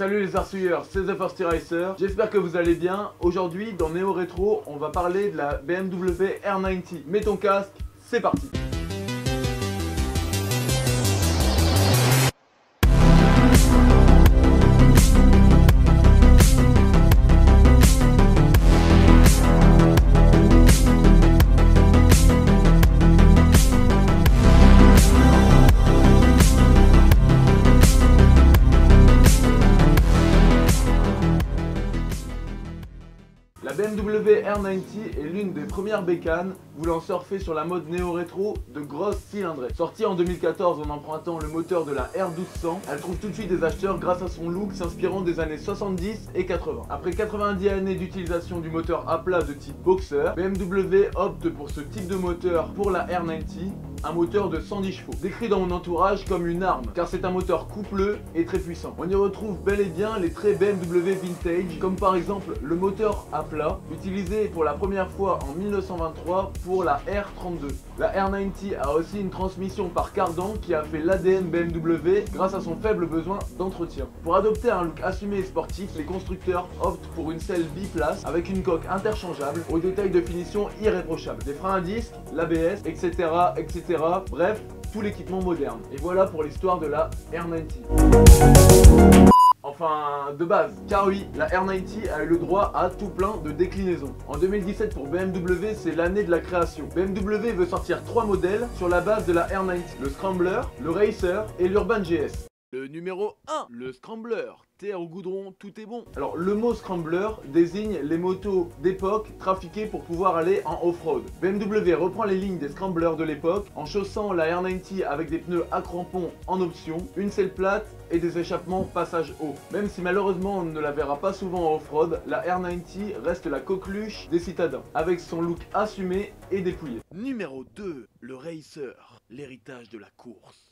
Salut les arsouilleurs, c'est The Firsty Racer, j'espère que vous allez bien. Aujourd'hui dans Néo Rétro, on va parler de la BMW R90. Mets ton casque, c'est parti. La BMW R90 est l'une des premières bécanes voulant surfer sur la mode néo-rétro de grosses cylindrées. Sortie en 2014 en empruntant le moteur de la R1200, elle trouve tout de suite des acheteurs grâce à son look s'inspirant des années 70 et 80. Après 90 années d'utilisation du moteur à plat de type Boxer, BMW opte pour ce type de moteur pour la R90, un moteur de 110 chevaux, décrit dans mon entourage comme une arme, car c'est un moteur coupleux et très puissant. On y retrouve bel et bien les traits BMW vintage, comme par exemple le moteur à plat, utilisé pour la première fois en 1923 pour la R32. La R90 a aussi une transmission par cardan qui a fait l'ADN BMW grâce à son faible besoin d'entretien. Pour adopter un look assumé et sportif, les constructeurs optent pour une selle biplace avec une coque interchangeable aux détails de finition irréprochables, des freins à disque, l'ABS, etc., etc. Bref, tout l'équipement moderne. Et voilà pour l'histoire de la R90. Enfin, de base, car oui, la R90 a eu le droit à tout plein de déclinaisons. En 2017 pour BMW, c'est l'année de la création. BMW veut sortir 3 modèles sur la base de la R90. Le Scrambler, le Racer et l'Urban GS. Le numéro 1, le Scrambler. Terre ou goudron, tout est bon. Alors le mot Scrambler désigne les motos d'époque trafiquées pour pouvoir aller en off-road. BMW reprend les lignes des Scramblers de l'époque en chaussant la R90 avec des pneus à crampons en option, une selle plate et des échappements passage haut. Même si malheureusement on ne la verra pas souvent en off-road, la R90 reste la coqueluche des citadins, avec son look assumé et dépouillé. Numéro 2, le Racer, l'héritage de la course.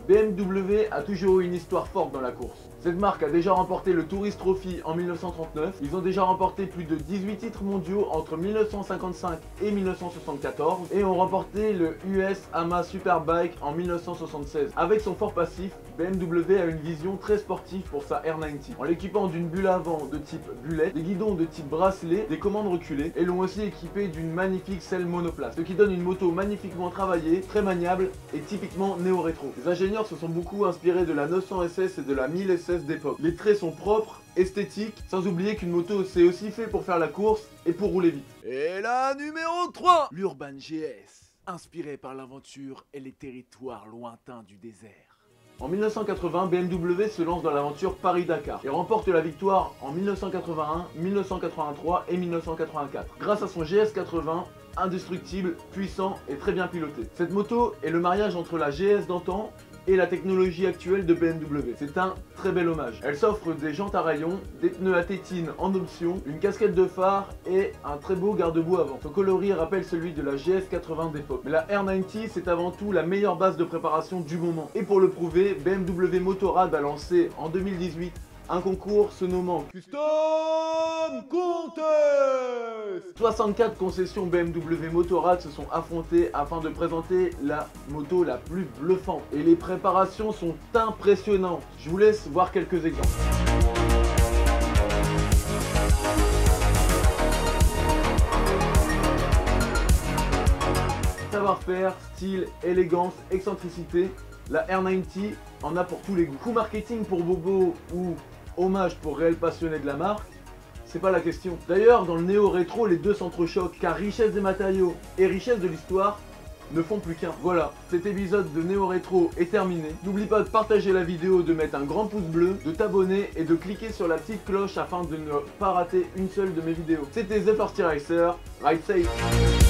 BMW a toujours eu une histoire forte dans la course. Cette marque a déjà remporté le Tourist Trophy en 1939, ils ont déjà remporté plus de 18 titres mondiaux entre 1955 et 1974 et ont remporté le US AMA Superbike en 1976. Avec son fort passif, BMW a une vision très sportive pour sa R90, en l'équipant d'une bulle avant de type bullet, des guidons de type bracelet, des commandes reculées et l'ont aussi équipé d'une magnifique selle monoplace, ce qui donne une moto magnifiquement travaillée, très maniable et typiquement néo-rétro. Les ingénieurs se sont beaucoup inspirés de la 900 SS et de la 1000 SS d'époque. Les traits sont propres, esthétiques, sans oublier qu'une moto c'est aussi fait pour faire la course et pour rouler vite. Et la numéro 3, l'Urban GS, inspiré par l'aventure et les territoires lointains du désert. En 1980, BMW se lance dans l'aventure Paris-Dakar et remporte la victoire en 1981, 1983 et 1984 grâce à son GS80 indestructible, puissant et très bien piloté. Cette moto est le mariage entre la GS d'antan et la technologie actuelle de BMW. C'est un très bel hommage. Elle s'offre des jantes à rayons, des pneus à tétine en option, une casquette de phare et un très beau garde-boue avant. Son coloris rappelle celui de la GS80 d'époque. Mais la R90 c'est avant tout la meilleure base de préparation du moment. Et pour le prouver, BMW Motorrad a lancé en 2018 un concours se nommant Custom Contest. 64 concessions BMW Motorrad se sont affrontées afin de présenter la moto la plus bluffante. Et les préparations sont impressionnantes. Je vous laisse voir quelques exemples. Savoir-faire, style, élégance, excentricité, la R90 en a pour tous les goûts. Coup marketing pour bobo ou hommage pour réels passionnés de la marque, c'est pas la question. D'ailleurs, dans le néo-rétro, les deux s'entrechoquent, car richesse des matériaux et richesse de l'histoire ne font plus qu'un. Voilà, cet épisode de néo-rétro est terminé. N'oublie pas de partager la vidéo, de mettre un grand pouce bleu, de t'abonner et de cliquer sur la petite cloche afin de ne pas rater une seule de mes vidéos. C'était The Firsty Racer, ride safe.